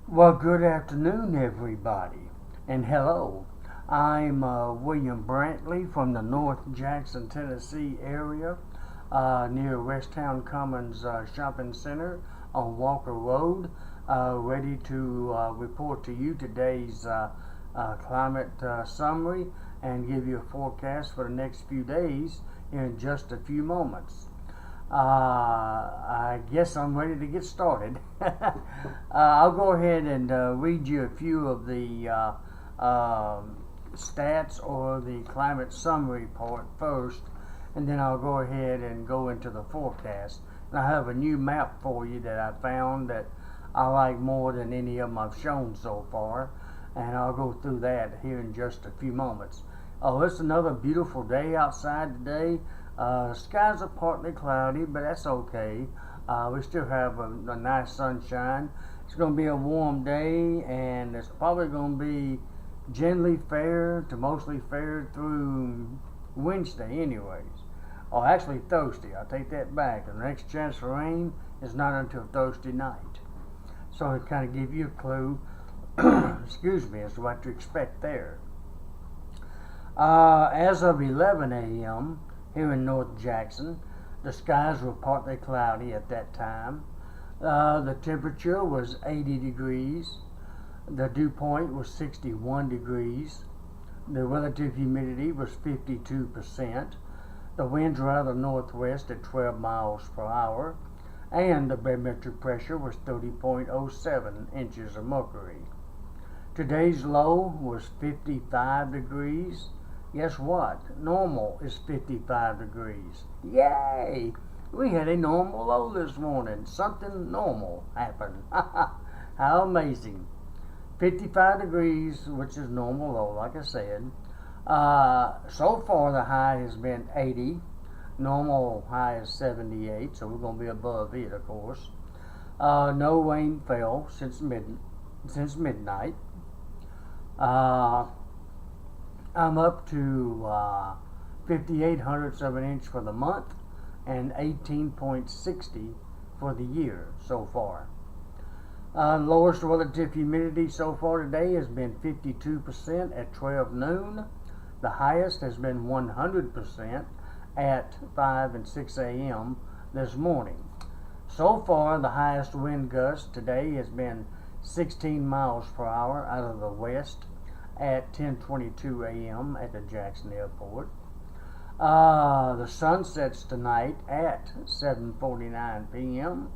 Well, good afternoon, everybody, and hello. I'm William Brantley from the North Jackson, Tennessee area near Westtown Commons Shopping Center on Walker Road, ready to report to you today's climate summary and give you a forecast for the next few days in just a few moments. I guess I'm ready to get started. I'll go ahead and read you a few of the stats or the climate summary part first, and then I'll go ahead and go into the forecast. And I have a new map for you that I found that I like more than any of them I've shown so far, and I'll go through that here in just a few moments. Oh, it's another beautiful day outside today. Skies are partly cloudy, but that's okay. We still have a nice sunshine. It's going to be a warm day, and it's probably going to be generally fair to mostly fair through Wednesday, anyways. Oh, actually Thursday. I'll take that back. The next chance for rain is not until Thursday night. So to kind of give you a clue, excuse me, as to what to expect there. As of 11 a.m. here in North Jackson, the skies were partly cloudy at that time. The temperature was 80 degrees. The dew point was 61 degrees. The relative humidity was 52%. The winds were out of the northwest at 12 miles per hour. And the barometric pressure was 30.07 inches of mercury. Today's low was 55 degrees. Guess what? Normal is 55 degrees. Yay! We had a normal low this morning. Something normal happened. How amazing. 55 degrees, which is normal low, like I said. So far, the high has been 80. Normal high is 78, so we're going to be above it, of course. No rain fell since midnight. I'm up to 58 hundredths of an inch for the month and 18.60 for the year so far. Lowest relative humidity so far today has been 52% at 12 noon. The highest has been 100% at 5 and 6 a.m. this morning. So far, the highest wind gust today has been 16 miles per hour out of the west at 10:22 a.m. at the Jackson Airport. The sun sets tonight at 7:49 p.m.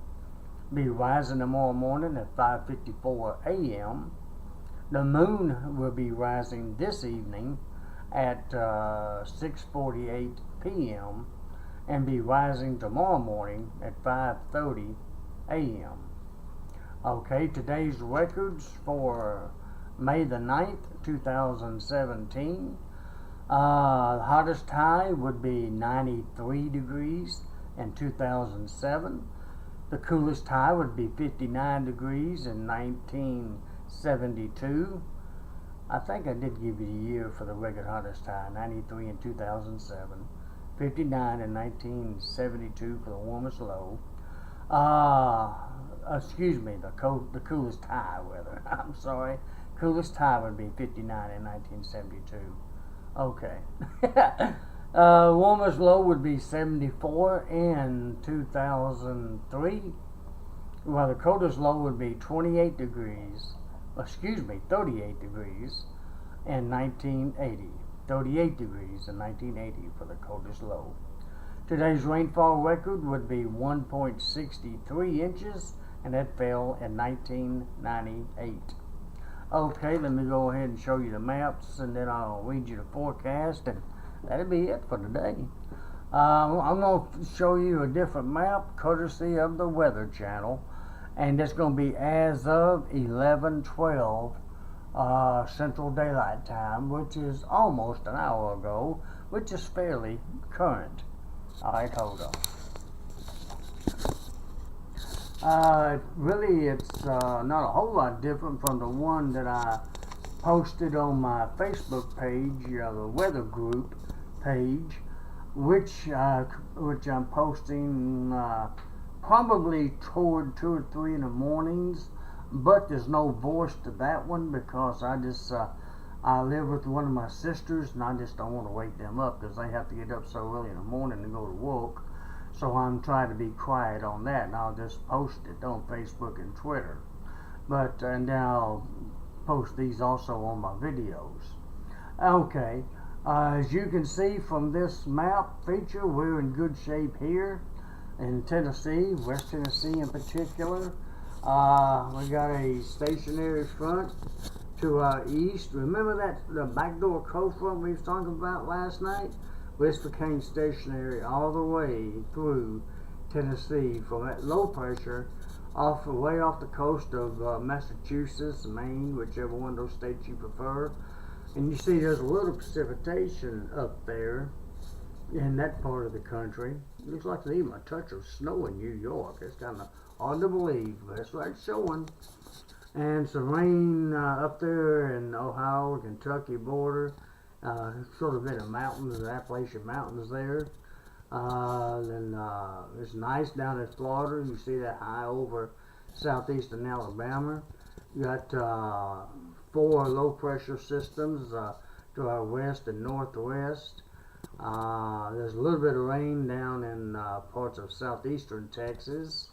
Be rising tomorrow morning at 5:54 a.m. The moon will be rising this evening at 6:48 p.m. and be rising tomorrow morning at 5:30 a.m. Okay, today's records for May the 9th, 2017. The hottest high would be 93 degrees in 2007. The coolest high would be 59 degrees in 1972. I think I did give you the year for the record hottest high, 93 in 2007. 59 in 1972 for the warmest low. Excuse me, the coolest high, rather. I'm sorry. Coolest high would be 59 in 1972. Okay. Warmest low would be 74 in 2003. While the coldest low would be 28 degrees. 38 degrees in 1980. 38 degrees in 1980 for the coldest low. Today's rainfall record would be 1.63 inches, and that fell in 1998. Okay, let me go ahead and show you the maps, and then I'll read you the forecast, and that'll be it for today. I'm going to show you a different map, courtesy of the Weather Channel, and it's going to be as of 11:12 Central Daylight Time, which is almost an hour ago, which is fairly current. Alright, hold on. Really, it's not a whole lot different from the one that I posted on my Facebook page, the weather group page, which I'm posting probably toward 2 or 3 in the mornings but there's no voice to that one because I live with one of my sisters, and I just don't want to wake them up because they have to get up so early in the morning to go to work. So I'm trying to be quiet on that, and I'll just post it on Facebook and Twitter. But and then I'll post these also on my videos. Okay, as you can see from this map feature, we're in good shape here in Tennessee, West Tennessee in particular. We got a stationary front to our east. Remember that the backdoor cold front we was talking about last night? Well, this became stationary all the way through Tennessee from that low pressure way off the coast of Massachusetts, Maine, whichever one of those states you prefer. And you see there's a little precipitation up there in that part of the country. It looks like there's even a touch of snow in New York. It's kind of hard to believe, but that's what it's showing. And some rain up there in Ohio, Kentucky border, sort of in the mountains, the Appalachian Mountains there. Then it's nice down in Florida. You see that high over southeastern Alabama. You got 4 low pressure systems to our west and northwest. There's a little bit of rain down in parts of southeastern Texas.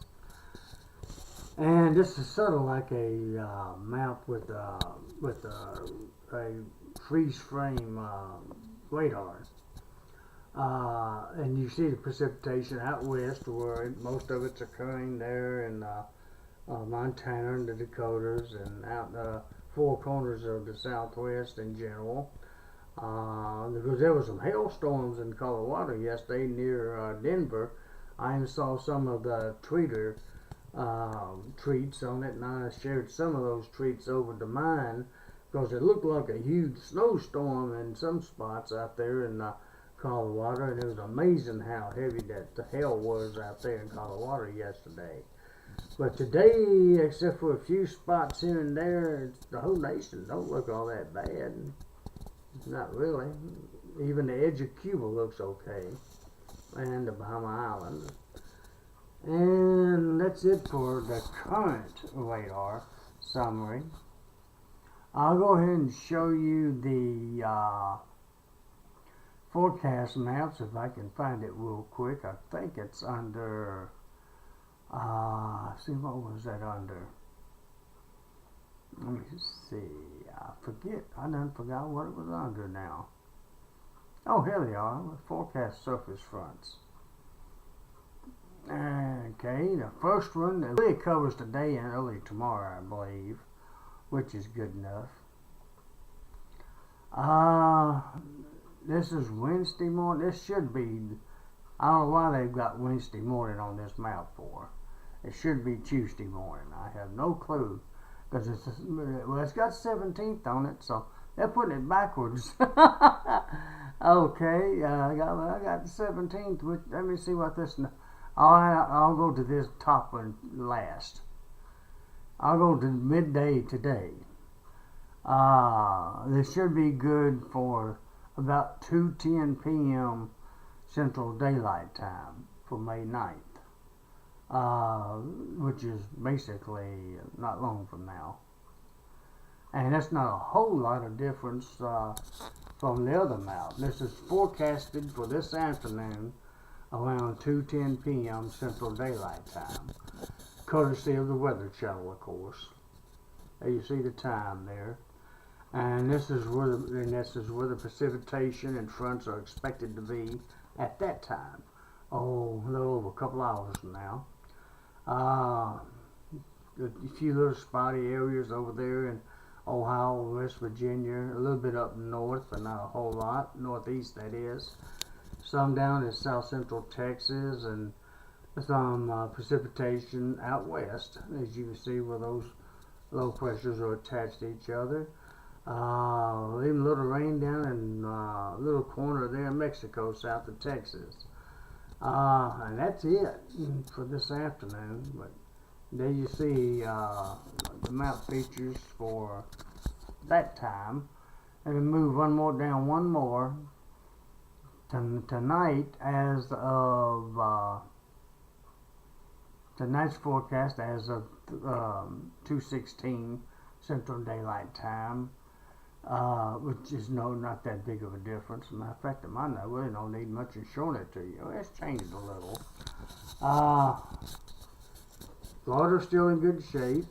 And this is sort of like a map with a freeze frame radar. And you see the precipitation out west where most of it's occurring there in Montana and the Dakotas and out the 4 corners of the Southwest in general. Because there was some hailstorms in Colorado yesterday near Denver. I even saw some of the tweets on it, and I shared some of those tweets over to mine because it looked like a huge snowstorm in some spots out there in Colorado, and it was amazing how heavy that the hail was out there in Colorado yesterday. But today, except for a few spots here and there, the whole nation don't look all that bad. Not really. Even the edge of Cuba looks okay, and the Bahama Islands. And that's it for the current radar summary. I'll go ahead and show you the forecast maps if I can find it real quick. I think it's under, see, what was that under? Let me see. I forget. I done forgot what it was under now. Oh, here they are. Forecast surface fronts. Okay, the first one that really covers today and early tomorrow, I believe, which is good enough. This is Wednesday morning. This should be, I don't know why they've got Wednesday morning on this map for. It should be Tuesday morning. I have no clue. Because it's got 17th on it, so they're putting it backwards. Okay, I got the 17th. Which, let me see what this. I'll go to this top one last. I'll go to midday today. This should be good for about 2:10 p.m. Central Daylight Time for May 9th. Which is basically not long from now. And that's not a whole lot of difference from the other map. This is forecasted for this afternoon around 2:10 p.m. Central Daylight Time, courtesy of the Weather Channel, of course. There you see the time there. And this is where the precipitation and fronts are expected to be at that time. Oh, a little over a couple hours from now. A few little spotty areas over there in Ohio, West Virginia, a little bit up north, but not a whole lot, northeast that is. Some down in south central Texas, and some precipitation out west, as you can see where those low pressures are attached to each other. Even a little rain down in a little corner there in Mexico, south of Texas. And that's it for this afternoon. But there you see the map features for that time. And we move one more. Tonight, as of Tonight's forecast as of 2:16 Central Daylight Time, which is not that big of a difference. As a matter of fact, I really don't need much in showing it to you. It's changed a little. Florida's still in good shape.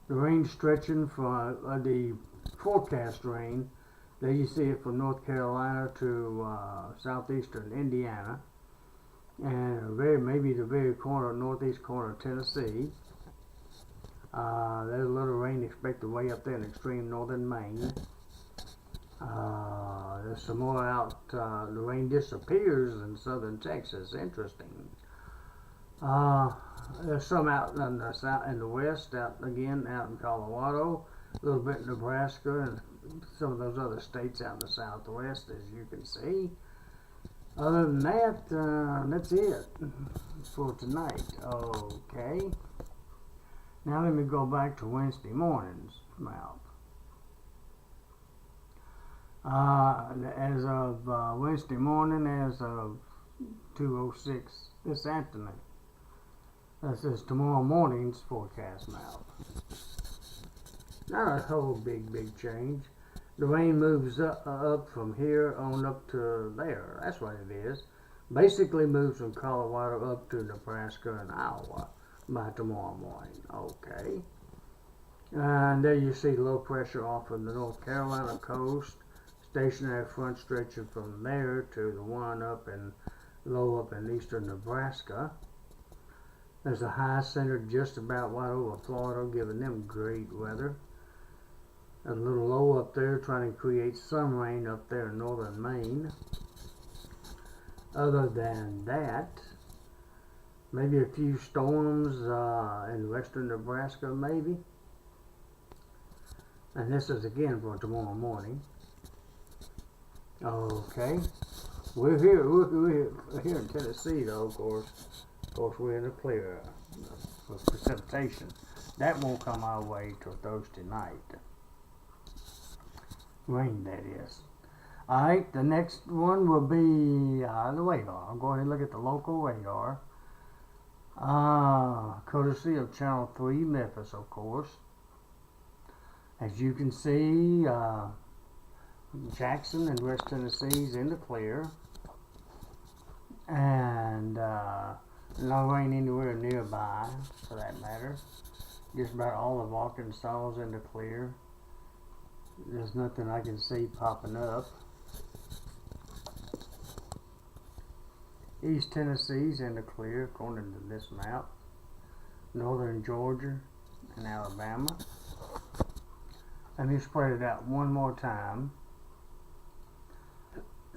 The rain stretching for the forecast rain. There you see it from North Carolina to southeastern Indiana, and maybe the very northeast corner of Tennessee. There's a little rain expected way up there in extreme northern Maine. There's some more out. The rain disappears in southern Texas. Interesting. There's some out in the south, in the west, out in Colorado, a little bit in Nebraska, and some of those other states out in the southwest, as you can see. Other than that, that's it for tonight. Okay. Now let me go back to Wednesday morning's map. As of Wednesday morning, as of 2:06 this afternoon. This is tomorrow morning's forecast map. Not a whole big change. The rain moves up from here on up to there. That's what it is. Basically moves from Colorado up to Nebraska and Iowa by tomorrow morning. Okay. And there you see low pressure off of the North Carolina coast. Stationary front stretching from there to the one low up in eastern Nebraska. There's a high centered just about right over Florida, giving them great weather. A little low up there, trying to create some rain up there in northern Maine. Other than that, maybe a few storms in western Nebraska, maybe. And this is again for tomorrow morning. Okay, we're here in Tennessee, though. Of course, we're in the clear for precipitation. That won't come our way till Thursday night. Rain, that is. Alright, the next one will be the radar. I'll go ahead and look at the local radar. Courtesy of Channel 3 Memphis, of course. As you can see, Jackson and West Tennessee's in the clear. And no rain anywhere nearby, for that matter. Just about all of Arkansas is in the clear. There's nothing I can see popping up. East Tennessee's in the clear, according to this map. Northern Georgia and Alabama. Let me spread it out one more time.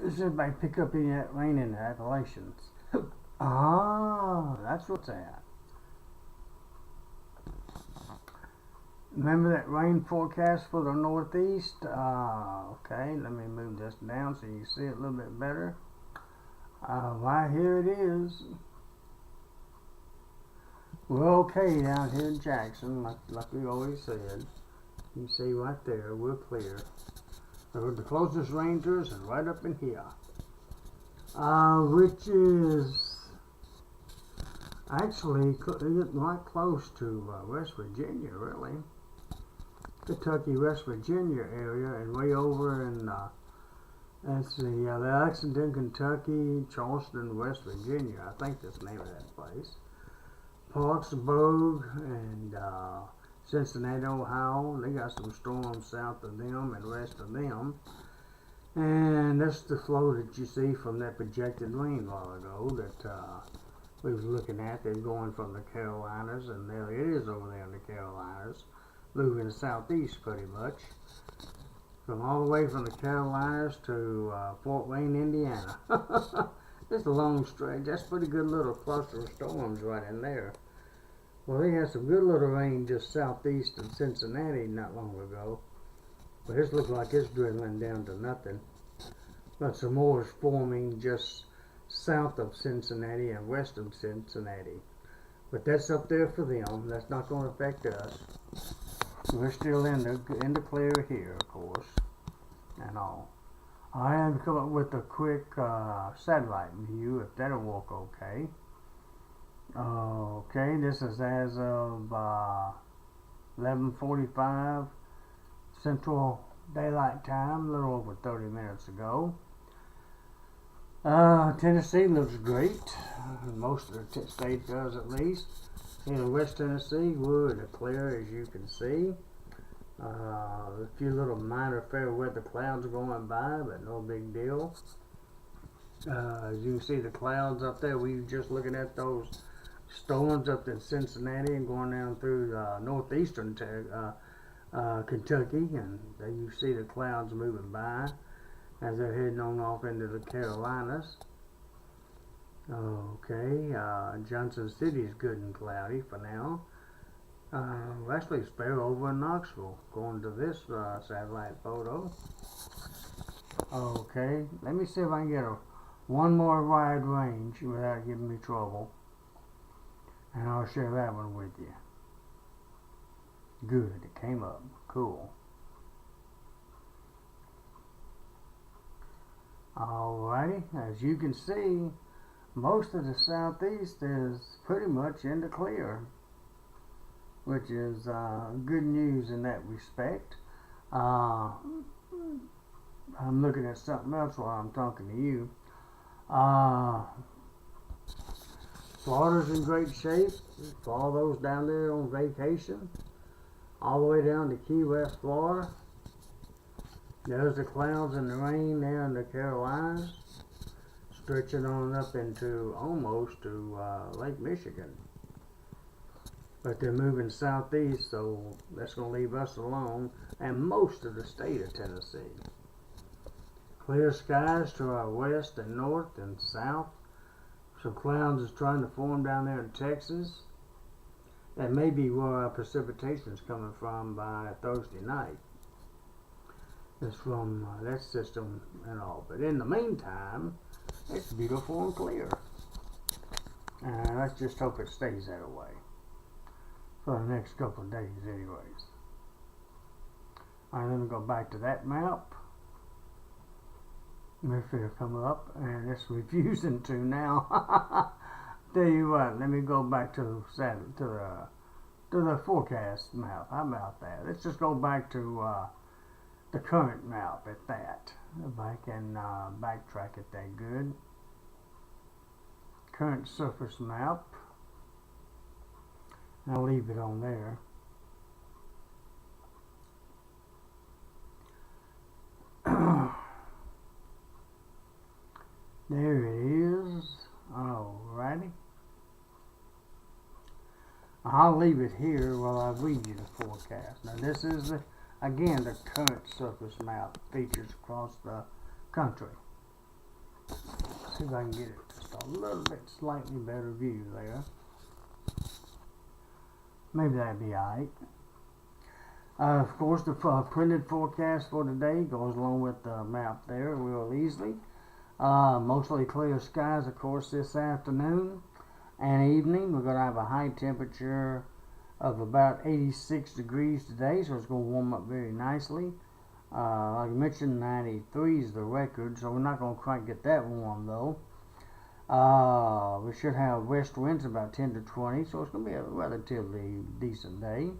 Does anybody pick up any of that rain in the Appalachians? That's what's at. Remember that rain forecast for the Northeast? Okay, let me move this down so you can see it a little bit better. Right here it is. We're okay down here in Jackson, like we always said. You see right there, we're clear. The closest rain to us is right up in here. Which is actually right close to West Virginia, really. Kentucky, West Virginia area, and way over in let's see, Lexington, Kentucky, Charleston, West Virginia. I think that's the name of that place. Parksburg and Cincinnati, Ohio. They got some storms south of them and west of them. And that's the flow that you see from that projected rain a while ago that we was looking at. They're going from the Carolinas, and there it is over there in the Carolinas, moving southeast pretty much. From all the way from the Carolinas to Fort Wayne, Indiana. It's a long stretch. That's a pretty good little cluster of storms right in there. Well, they had some good little rain just southeast of Cincinnati not long ago. But it looks like it's drizzling down to nothing. But some more is forming just south of Cincinnati and west of Cincinnati. But that's up there for them. That's not going to affect us. We're still in the clear here, of course, and all. I have come up with a quick satellite view, if that'll work okay. Okay, this is as of 11:45 Central Daylight Time, a little over 30 minutes ago. Tennessee looks great. Most of the state does, at least. In West Tennessee, we're clear, as you can see. A few little minor fair weather clouds going by, but no big deal. As you can see the clouds up there, we were just looking at those storms up in Cincinnati and going down through northeastern Kentucky, and there you see the clouds moving by as they're heading on off into the Carolinas. Okay, Johnson City is good and cloudy for now. Actually, it's fair over in Knoxville, according to this satellite photo. Okay, let me see if I can get one more wide range without giving me trouble, and I'll share that one with you. Good, it came up. Cool. Alrighty, as you can see, most of the southeast is pretty much in the clear, which is good news in that respect. I'm looking at something else while I'm talking to you. Florida's in great shape for all those down there on vacation, all the way down to Key West, Florida. There's the clouds and the rain there in the Carolinas, stretching on up into almost to Lake Michigan. But they're moving southeast, so that's going to leave us alone and most of the state of Tennessee. Clear skies to our west and north and south. Some clouds is trying to form down there in Texas. That may be where our precipitation is coming from by Thursday night. It's from that system and all. But in the meantime, it's beautiful and clear. And let's just hope it stays that way for the next couple of days anyways. I'm going to go back to that map. If it'll come up, and it's refusing to now. Tell you what, let me go back to the forecast map. How about that? Let's just go back to the current map at that. If I can backtrack it that good. Current surface map. I'll leave it on there. There it is. Alrighty. I'll leave it here while I read you the forecast. Now this is again the current surface map features across the country. Let's see if I can get it just a little bit slightly better view there. Maybe that'd be alright. Of course, the printed forecast for today goes along with the map there real easily. Mostly clear skies, of course, this afternoon and evening. We're going to have a high temperature of about 86 degrees today, so it's going to warm up very nicely. Like I mentioned, 93 is the record, so we're not going to quite get that warm though. We should have west winds about 10 to 20, so it's going to be a relatively decent day.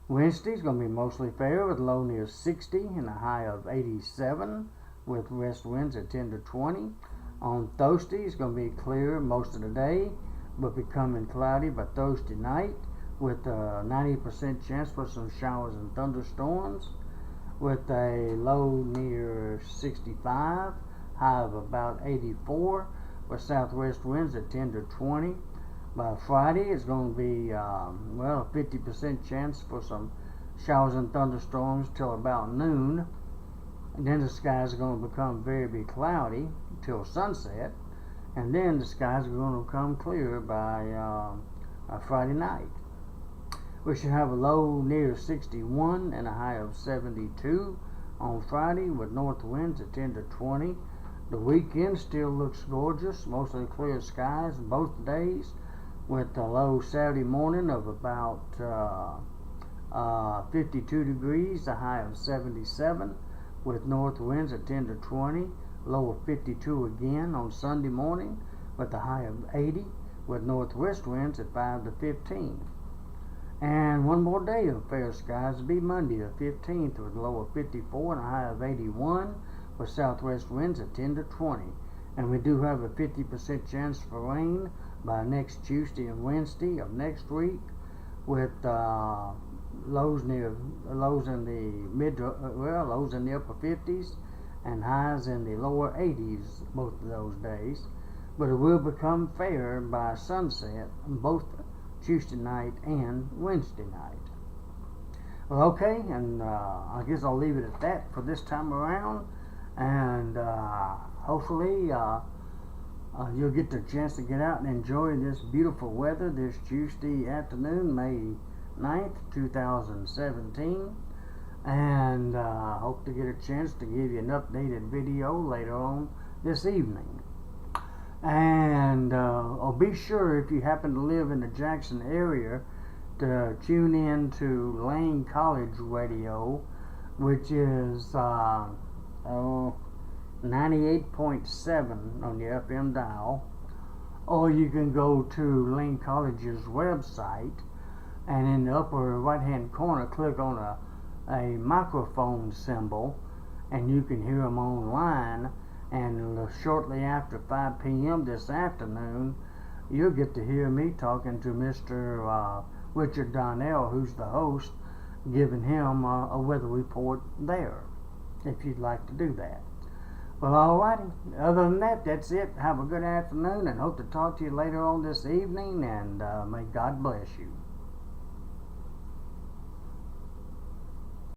Wednesday's going to be mostly fair with a low near 60 and a high of 87. With west winds at 10 to 20. On Thursday, it's going to be clear most of the day, but becoming cloudy by Thursday night with a 90% chance for some showers and thunderstorms with a low near 65, high of about 84 with southwest winds at 10 to 20. By Friday, it's going to be, a 50% chance for some showers and thunderstorms till about noon. And then the skies are going to become very cloudy till sunset, and then the skies are going to become clear by Friday night. We should have a low near 61 and a high of 72 on Friday with north winds at 10 to 20. The weekend still looks gorgeous, mostly clear skies both days with a low Saturday morning of about 52 degrees, a high of 77. With north winds at 10 to 20, low of 52 again on Sunday morning with a high of 80 with northwest winds at 5 to 15. And one more day of fair skies will be Monday the 15th with a low of 54 and a high of 81 with southwest winds at 10 to 20. And we do have a 50% chance for rain by next Tuesday and Wednesday of next week with lows in the upper 50s and highs in the lower 80s both of those days. But it will become fair by sunset both Tuesday night and Wednesday night. Well, okay, and I guess I'll leave it at that for this time around, and hopefully you'll get the chance to get out and enjoy this beautiful weather this Tuesday afternoon, May 9th, 2017, and hope to get a chance to give you an updated video later on this evening. And be sure, if you happen to live in the Jackson area, to tune in to Lane College Radio, which is 98.7 on the FM dial. Or you can go to Lane College's website, and in the upper right hand corner click on a microphone symbol, and you can hear them online. And shortly after 5 p.m. this afternoon, you'll get to hear me talking to Mr. Richard Donnell, who's the host, giving him a weather report there, if you'd like to do that. Well, alrighty. Other than that, that's it. Have a good afternoon, and hope to talk to you later on this evening, and may God bless you.